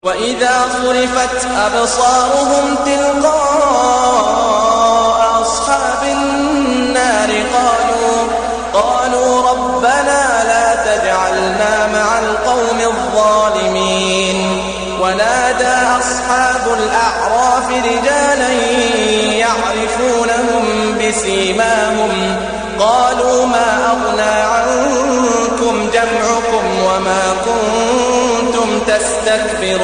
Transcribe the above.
وإذا صرفت أبصارهم تلقاء أصحاب النار قالوا ربنا لا تجعلنا مع القوم الظالمين. ونادى أصحاب الأعراف رجالا يعرفونهم بسيماهم قالوا ما أغنى عنكم جمعكم وما كنتم تستكبرون